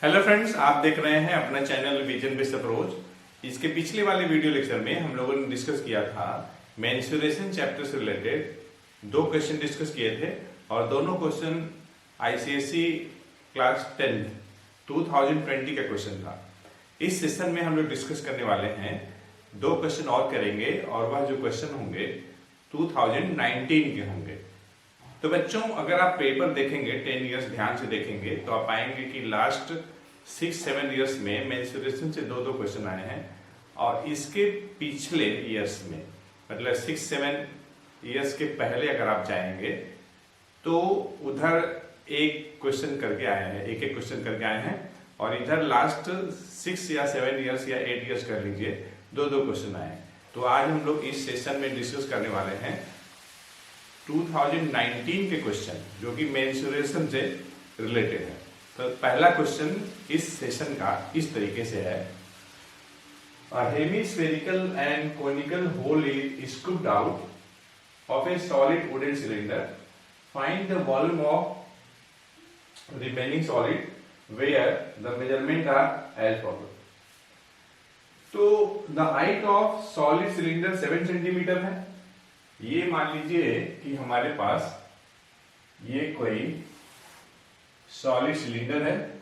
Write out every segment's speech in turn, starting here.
Hello friends, आप देख रहे हैं अपना चैनल रिवीजन बेस्ड अप्रोच। इसके पिछले वाले वीडियो लेक्चर में हम लोगों ने डिस्कस किया था मेंसुरेशन चैप्टर से रिलेटेड दो क्वेश्चन डिस्कस किए थे और दोनों क्वेश्चन आईसीएसई क्लास 10 2020 का क्वेश्चन था। इस सेशन में हम लोग डिस्कस करने वाले हैं दो क्वेश्चन और करेंगे और वह जो क्वेश्चन होंगे 2019 के होंगे। तो बच्चों, अगर आप पेपर देखेंगे 10 इयर्स ध्यान से देखेंगे तो आप पाएंगे कि लास्ट 6-7 इयर्स में मेंसुरेशन से दो क्वेश्चन आए हैं और इसके पिछले इयर्स में मतलब 6-7 इयर्स के पहले अगर आप जाएंगे तो उधर एक क्वेश्चन करके आए हैं, एक क्वेश्चन करके आए हैं और इधर लास्ट 6 या 7 इयर्स या 8 इयर्स कर लीजिए दो क्वेश्चन आए। तो आज हम लोग इस सेशन में डिस्कस करने वाले हैं 2019 के क्वेश्चन जो कि मेंसुरेशन से रिलेटेड है। तो पहला क्वेश्चन इस सेशन का इस तरीके से है, A hemispherical and conical hole is scooped out of a solid wooden cylinder. Find the volume of remaining solid where the measurements are as follows. तो the height of solid cylinder 7 centimetre है। ये मान लीजिए कि हमारे पास ये कोई solid cylinder है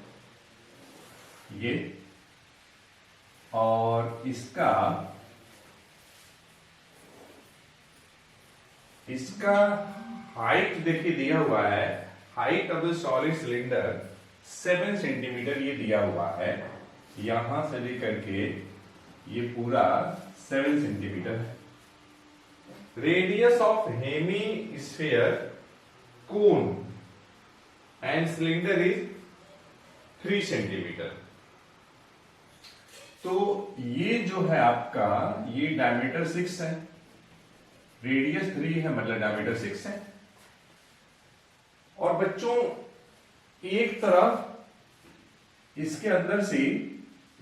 ये, और इसका हाइट देखिए दिया हुआ है, height of the solid cylinder 7 centimetre ये दिया हुआ है। यहां से लेकर के ये पूरा 7 सेंटीमीटर है। Radius of hemisphere cone and cylinder is 3 centimetre. तो ये जो है आपका ये डायमीटर 6 है, रेडियस 3 है मतलब डायमीटर 6 है। और बच्चों एक तरफ इसके अंदर से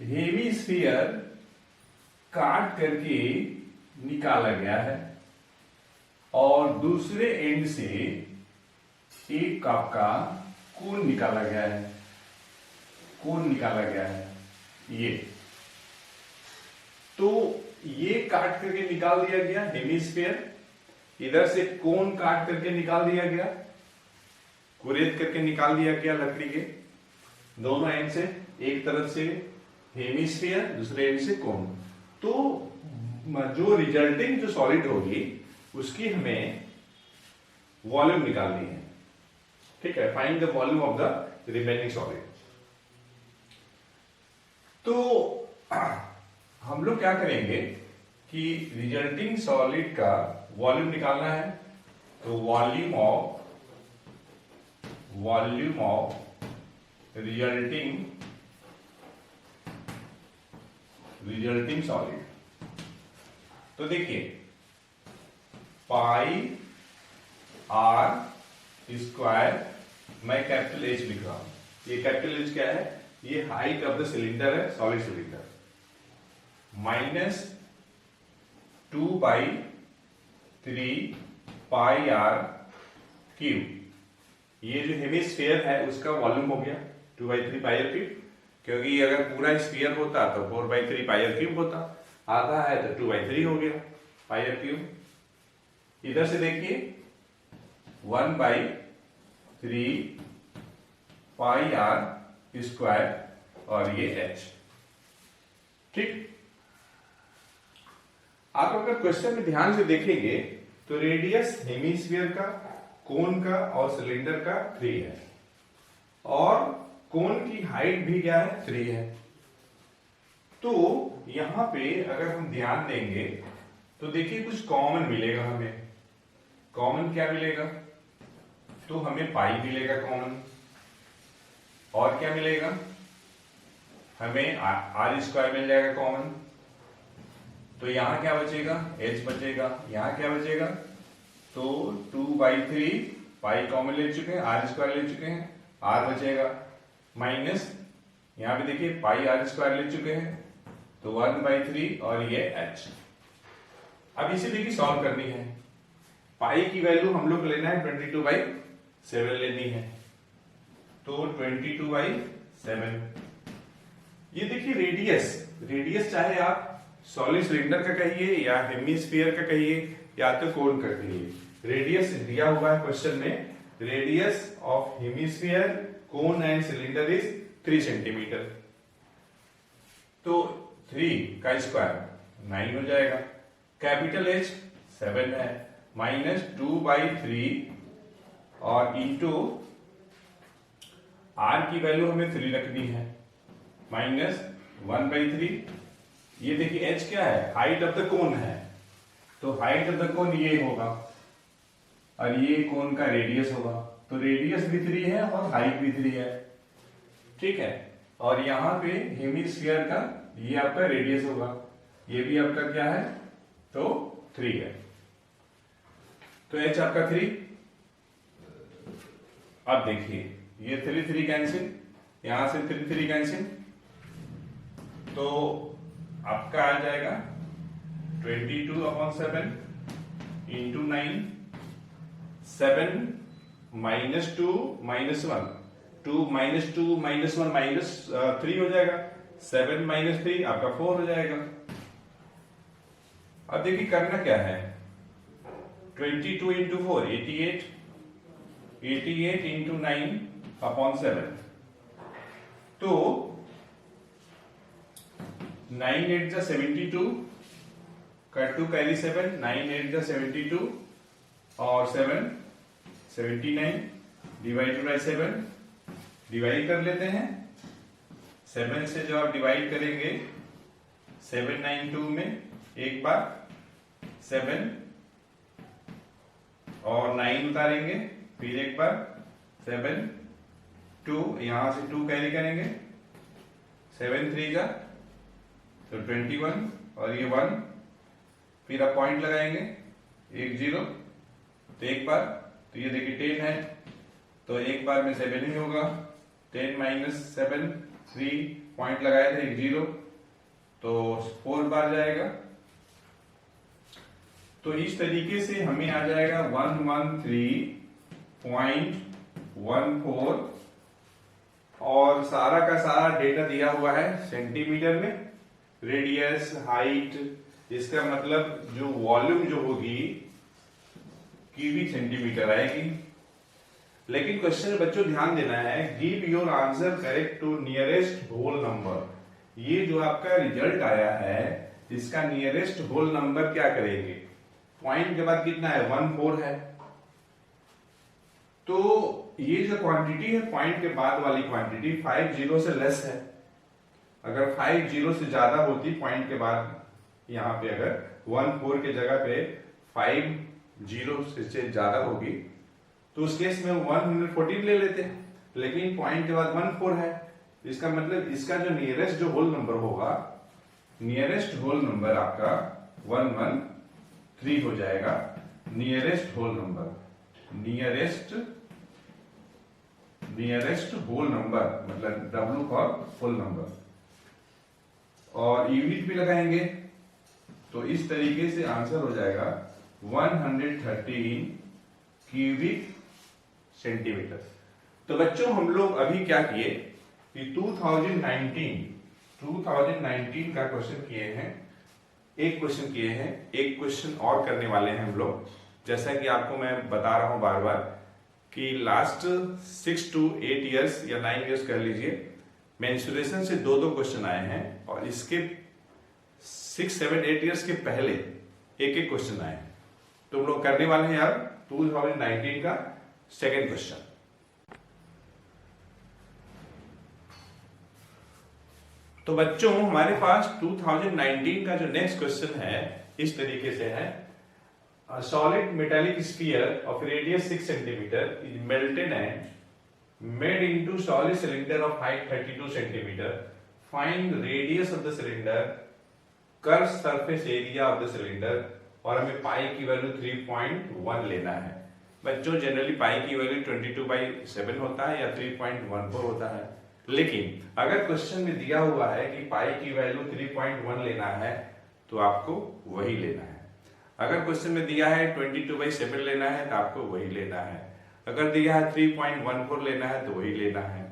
हेमीस्फीयर काट करके निकाला गया है और दूसरे एंड से एक आपका कोन निकाला गया है, कोन निकाला गया है ये। तो ये काट करके निकाल दिया गया हेमीस्फीयर, इधर से कोन काट करके निकाल दिया गया, कुरेद करके निकाल दिया गया लकड़ी के दोनों एंड से, एक तरफ से हेमीस्फीयर दूसरे एंड से कोन। तो जो रिजल्टिंग जो सॉलिड होगी उसकी हमें वॉल्यूम निकालनी है। ठीक है, find the volume of the remaining solid. तो हम लोग क्या करेंगे कि रिजल्टिंग सॉलिड का वॉल्यूम निकालना है। तो वॉल्यूम ऑफ रिजल्टिंग सॉलिड। तो देखिए पाई आर स्क्वायर, मैं कैपिटल एच लिख रहा हूं। ये कैपिटल एच क्या है? ये हाइट ऑफ द सिलेंडर है, solid cylinder, -2/3 pi are cube. ये जो हेमिस्फीयर है उसका वॉल्यूम हो गया 2/3 पाई आर क्यूब, क्योंकि अगर पूरा स्फीयर होता तो 4/3 पाई आर क्यूब होता, आधा है तो 2/3 हो गया पाई आर क्यूब। इधर से देखिए 1/3 पाई आर स्क्वायर और ये h। ठीक, आप अगर क्वेश्चन में ध्यान से देखेंगे तो रेडियस हेमीस्फीयर का, कोन का और सिलेंडर का 3 है और कोन की हाइट भी क्या है? 3 है। तो यहां पे अगर हम ध्यान देंगे तो देखिए कुछ कॉमन मिलेगा हमें। कॉमन क्या मिलेगा? तो हमें पाई मिलेगा कॉमन, और क्या मिलेगा? हमें आर स्क्वायर मिल जाएगा कॉमन। तो यहां क्या बचेगा? एच बचेगा। यहां क्या बचेगा? तो 2/3 पाई कॉमन ले चुके हैं, आर स्क्वायर ले चुके हैं, आर बचेगा माइनस यहां पे देखिए पाई आर स्क्वायर ले चुके हैं तो 1/3 और ये h। अब इसे देखिए सॉल्व करनी है। पाई की वैल्यू हम लोग लेना है 22/7 लेनी है, तो 22/7 ये देखिए रेडियस, रेडियस चाहे आप सॉलिड सिलेंडर का कहिए या हेमिस्फीयर का कहिए या तो कोन का कहिए, रेडियस दिया हुआ है क्वेश्चन में, radius of hemisphere cone and cylinder is 3 centimetre. तो 3 का स्क्वायर 9 हो जाएगा, कैपिटल H 7 है, -2/3 और इंटू R की वैल्यू हमें 3 रखनी है, -1/3। ये देखिए H क्या है, हाइट ऑफ द कोन है, तो हाइट ऑफ द कोन ये होगा और ये कोन का रेडियस होगा, तो रेडियस भी 3 है और हाइट भी 3 है, ठीक है। और यहां पे हेमिस्फीयर का ये आपका रेडियस होगा, ये भी आपका क्या है, तो 3 है, तो H आपका 3। अब देखिए ये 3 कैंसिल, यहां से 3 कैंसिल, तो आपका आ जाएगा 22/7 इंटू 9, 7 -2 -1, 2 -2 -1 -3 हो जाएगा, 7 - 3 आपका 4 हो जाएगा। अब देखिए करना क्या है, 22 इंटू 4 88, 88 इंटू 9/7, तो 9 8 जा 72, कट टू कैरी 7, 9 8 जा 72 और 7 79, डिवाइडेड बाय 7, डिवाइड कर लेते हैं, 7 से जो आप डिवाइड करेंगे 792 में एक बार 7 और 9 उतारेंगे, फिर एक बार 7 2, यहां से 2 कैरी करेंगे, 7 3 जा तो 21 और ये 1, फिर आप पॉइंट लगाएंगे 1 0, तो एक बार, तो ये देखिए 10 है, तो एक बार में 7 ही होगा, 10 - 7 3 पॉइंट लगाए थे 1 0, तो 4 बार जाएगा, तो इस तरीके से हमें आ जाएगा 113.14 और सारा का सारा डेटा दिया हुआ है सेंटीमीटर में, रेडियस हाइट, इसका मतलब जो वॉल्यूम जो होगी क्यूबिक सेंटीमीटर आएगी। लेकिन क्वेश्चन में बच्चों ध्यान देना है, give your answer correct to nearest whole number. ये जो आपका रिजल्ट आया है इसका नियरेस्ट होल नंबर क्या करेंगे, पॉइंट के बाद कितना है 14 है, तो ये जो क्वांटिटी है पॉइंट के बाद वाली क्वांटिटी 5 0 से लेस है। अगर 5 0 से ज्यादा होती पॉइंट के बाद, यहां पे अगर 14 के जगह पे 5 0 से ज्यादा होगी तो उस केस में 114 ले लेते हैं, लेकिन पॉइंट के बाद 14 है, इसका मतलब इसका जो नियरेस्ट जो होल नंबर होगा, नियरेस्ट होल नंबर आपका 113 हो जाएगा। Nearest whole number, nearest whole number मतलब W फॉर होल नंबर, और यूनिट भी लगाएंगे, तो इस तरीके से आंसर हो जाएगा 113 क्यूबिक सेंटीमीटर। तो बच्चों हम लोग अभी क्या किए कि 2019 का क्वेश्चन किए हैं, एक क्वेश्चन किए हैं, एक क्वेश्चन और करने वाले हैं हम लोग। जैसा कि आपको मैं बता रहा हूं बार बार कि लास्ट 6 to 8 इयर्स या 9 इयर्स कह लीजिए, मेंसुरेशन से 2 क्वेश्चन आए हैं, और इसके 6 7 8 इयर्स के पहले एक क्वेश्चन आए हैं। तो हम लोग करने वाले हैं यार 2019 का सेकेंड क्वेश्चन। तो बच्चों हमारे पास 2019 का जो नेक्स्ट क्वेश्चन है इस तरीके से है, solid metallic sphere of radius 6 centimetre is melted and made into solid cylinder of height 32 centimetre, find radius of the cylinder, curve surface area of the cylinder, और हमें पाई की वैल्यू 3.1 लेना है। बच्चों जनरली पाई की वैल्यू 22/7 होता है या 3.14 होता है, लेकिन अगर क्वेश्चन में दिया हुआ है कि पाई की वैल्यू 3.1 लेना है तो आपको वही लेना है। अगर क्वेश्चन में दिया है 22/7 लेना है तो आपको वही लेना है। अगर दिया है 3.14 लेना है तो वही लेना है।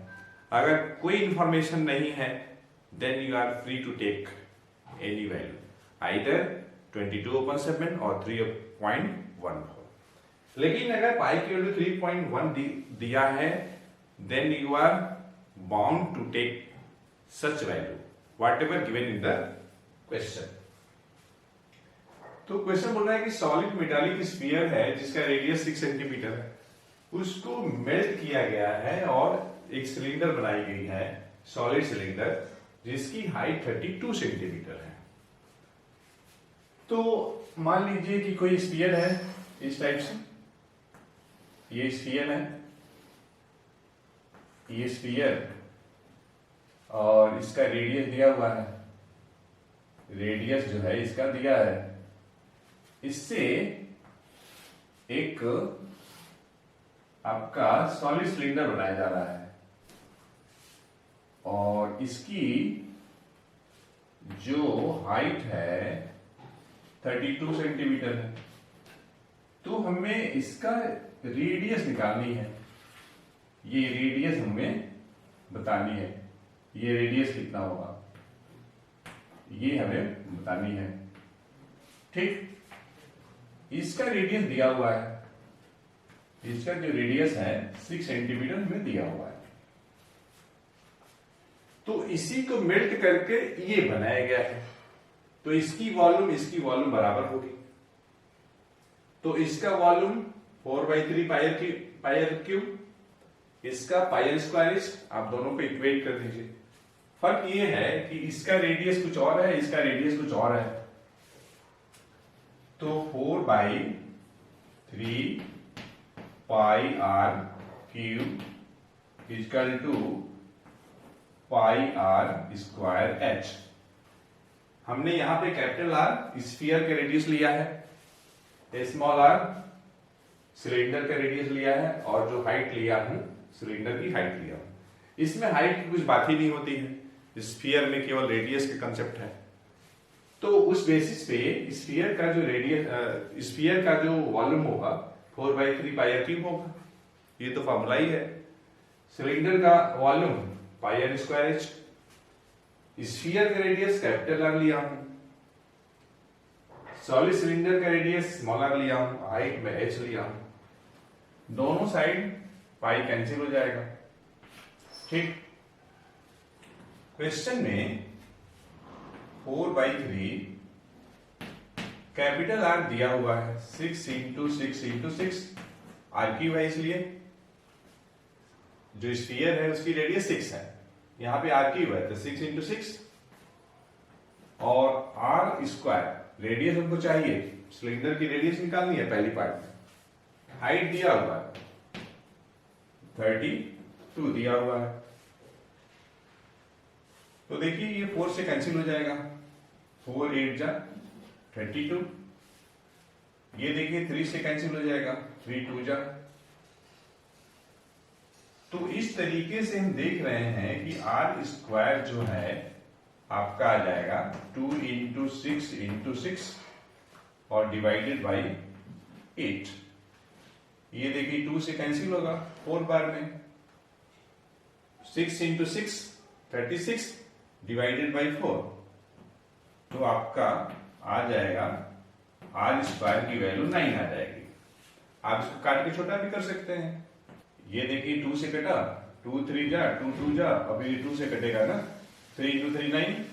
अगर कोई इंफॉर्मेशन नहीं है then you are free to take any value, either 22/7 और 3.14. लेकिन अगर पाई की वैल्यू 3.1 दिया है, then you are bound to take such value whatever given in the question. तो क्वेश्चन बोल रहा है कि सॉलिड मेटालिक स्फीयर है जिसका रेडियस 6 सेंटीमीटर है, उसको मेल्ट किया गया है और एक सिलेंडर बनाई गई है, सॉलिड सिलेंडर, जिसकी हाइट 32 सेंटीमीटर है। तो मान लीजिए कि कोई स्फीयर है इस टाइप से, ये स्फीयर है, ये स्फीयर, और इसका रेडियस दिया हुआ है, रेडियस जो है इसका दिया है, इससे एक आपका सॉलिड सिलेंडर बनाया जा रहा है और इसकी जो हाइट है 32 सेंटीमीटर है। तो हमें इसका रेडियस निकालनी है, ये रेडियस हमें बतानी है, ये रेडियस कितना होगा ये हमें बतानी है। ठीक, इसका रेडियस दिया हुआ है, इसका जो रेडियस है 6 सेंटीमीटर में दिया हुआ है। तो इसी को मेल्ट करके ये बनाया गया है, तो इसकी वॉल्यूम बराबर होगी। तो इसका वॉल्यूम 4/3 पाई आर क्यूब, इसका पाई आर स्क्वायर, आप दोनों को इक्वेट कर दीजिए। फर्क ये है कि इसका रेडियस कुछ और है, इसका रेडियस कुछ और है। तो 4/3 pi are cube equal to pi are square H. हमने यहां पे कैपिटल आर स्फीयर का रेडियस लिया है, स्मॉल आर सिलेंडर का रेडियस लिया है, और जो हाइट लिया हूं सिलेंडर की हाइट लिया हूं। इसमें हाइट की कुछ बात ही नहीं होती है, स्फीयर में केवल रेडियस का कंसेप्ट है। तो उस बेसिस पे स्फीयर का जो रेडियस, स्फीयर का जो वॉल्यूम होगा 4/3 पाई आर क्यूब होगा, ये तो फॉर्मूला ही है। सिलेंडर का volume pi are square H, sphere का रेडियस कैपिटल आर लिया हूं, सॉलिड सिलेंडर का रेडियस स्मॉल आर लिया हूं, हाइट में एच लिया हूं। दोनों साइड पाई कैंसिल हो जाएगा। ठीक, क्वेश्चन में 4/3 कैपिटल आर दिया हुआ है, 6 × 6 × 6 आर क्यूब है, इसलिए जो स्फीयर है उसकी रेडियस 6 है, यहां पे आर क्यूब है तो 6 × 6, और आर स्क्वायर रेडियस हमको चाहिए, सिलेंडर की रेडियस निकालनी है पहली पार्ट में। हाइट दिया हुआ है 32 दिया हुआ है, तो देखिए ये 4 से कैंसिल हो जाएगा, 4 8 जा 32, ये देखिए 3 से कैंसिल हो जाएगा, 3 2 जा। तो इस तरीके से हम देख रहे हैं कि आर स्क्वायर जो है आपका आ जाएगा 2 × 6 × 6 और डिवाइडेड बाई 8। ये देखिए 2 से कैंसिल होगा 4 बार में, 6 × 6 36 डिवाइडेड बाई 4, तो आपका आ जाएगा आर स्क्वायर की वैल्यू 9 आ जाएगी। आप इसको काट के छोटा भी कर सकते हैं। ये देखिए 2 से कटा, 2 3 जा 2 2 जा, अभी 2 से कटेगा ना, 3 × 3 9।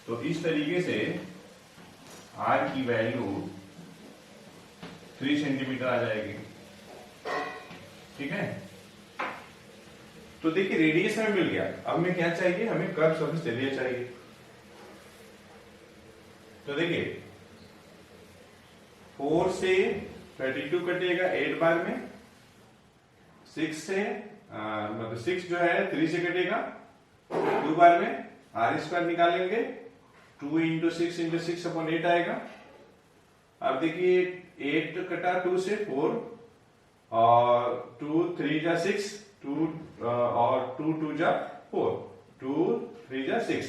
तो इस तरीके से आर की वैल्यू 3 सेंटीमीटर आ जाएगी। ठीक है, तो देखिए रेडियस हमें मिल गया। अब हमें क्या चाहिए, हमें कर्व सरफेस एरिया चाहिए। तो देखिए 4 से 32 कटेगा 8 बार में, 6 से मतलब 6 जो है 3 से कटेगा 2 बार में, आर स्क्वायर निकालेंगे 2 × 6 × 6/8 आएगा। अब देखिए 8 कटा 2 से 4, और 2 3 जा 6, 2 और 2 2 जा 4, 2 3 जा 6,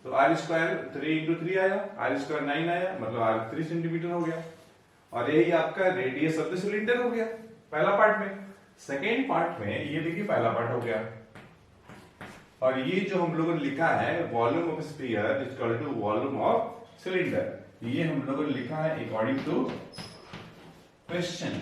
तो आर स्क्वायर 3 × 3 आया, आर स्क्वायर 9 आया, मतलब आर 3 सेंटीमीटर हो गया। और यही आपका रेडियस ऑफ द सिलेंडर हो गया पहला पार्ट में। सेकेंड पार्ट में ये देखिए पहला पार्ट हो गया, और ये जो हम लोगों ने लिखा है volume of sphere is equal to volume of cylinder, ये हम लोगों ने लिखा है अकॉर्डिंग टू क्वेश्चन,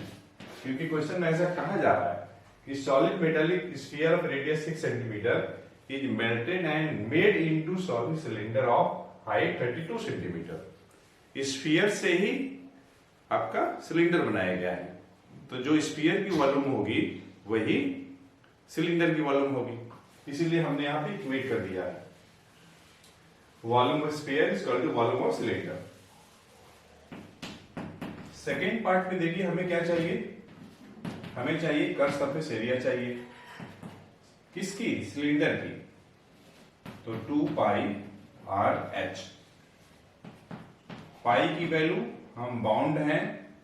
क्योंकि क्वेश्चन में ऐसा कहा जा रहा है कि solid metallic sphere of radius 6 centimetre is melted and made into solid cylinder of height 32 centimetre. Sphere से ही आपका सिलेंडर बनाया गया है, तो जो स्फीयर की वॉल्यूम होगी वही सिलेंडर की वॉल्यूम होगी, इसीलिए हमने यहां पे इक्वेट कर दिया है volume of sphere is equal to volume of cylinder. Second part में देखिए हमें क्या चाहिए, हमें चाहिए कर्व सरफेस एरिया चाहिए, किसकी, सिलेंडर की, तो 2 पाई आर एच। पाई की वैल्यू हम बाउंड हैं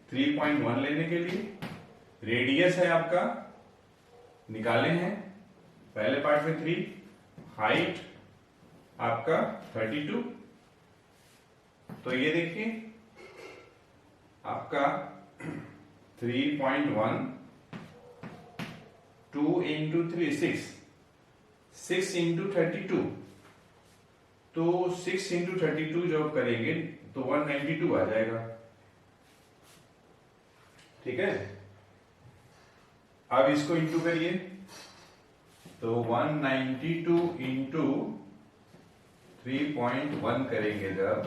3.1 लेने के लिए, रेडियस है आपका निकाले हैं पहले पार्ट में 3, हाइट आपका 32, तो ये देखिए आपका 3.1 2 इंटू 3 6 इंटू 32, तो 6 इंटू 32 जब करेंगे तो 192 आ जाएगा, ठीक है। अब इसको इंटू करिए तो 192 इंटू 3.1 करेंगे जब,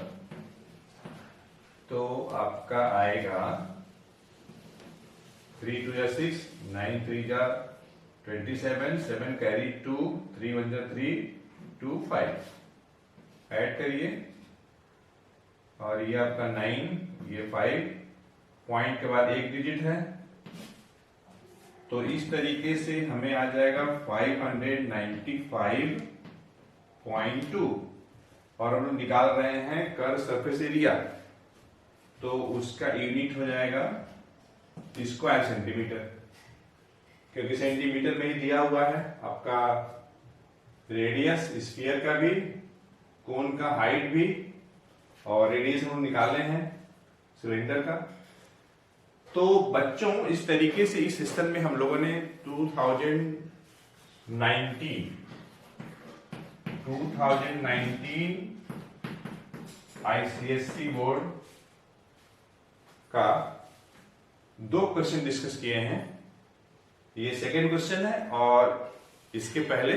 तो आपका आएगा 3 2 जा 6, 9 3 जा 27, 7 कैरी 2, 3 1 जा 3, 2 5, ऐड करिए और ये आपका 9, ये 5, पॉइंट के बाद एक डिजिट है, तो इस तरीके से हमें आ जाएगा 595.2, और हम लोग निकाल रहे हैं कर्व सरफेस एरिया, तो उसका यूनिट हो जाएगा स्क्वायर सेंटीमीटर, क्योंकि सेंटीमीटर में ही दिया हुआ है आपका रेडियस स्फीयर का भी, कोन का हाइट भी, और रेडियस हम निकाले हैं सिलेंडर का। तो बच्चों इस तरीके से इस सिस्टम में हम लोगों ने 2019 ICSE बोर्ड का 2 क्वेश्चन डिस्कस किए हैं, ये सेकेंड क्वेश्चन है और इसके पहले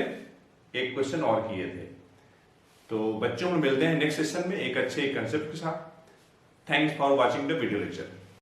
एक क्वेश्चन और किए थे। तो बच्चों में मिलते हैं नेक्स्ट सेशन में एक अच्छे कंसेप्ट के साथ। Thanks for watching the video lecture.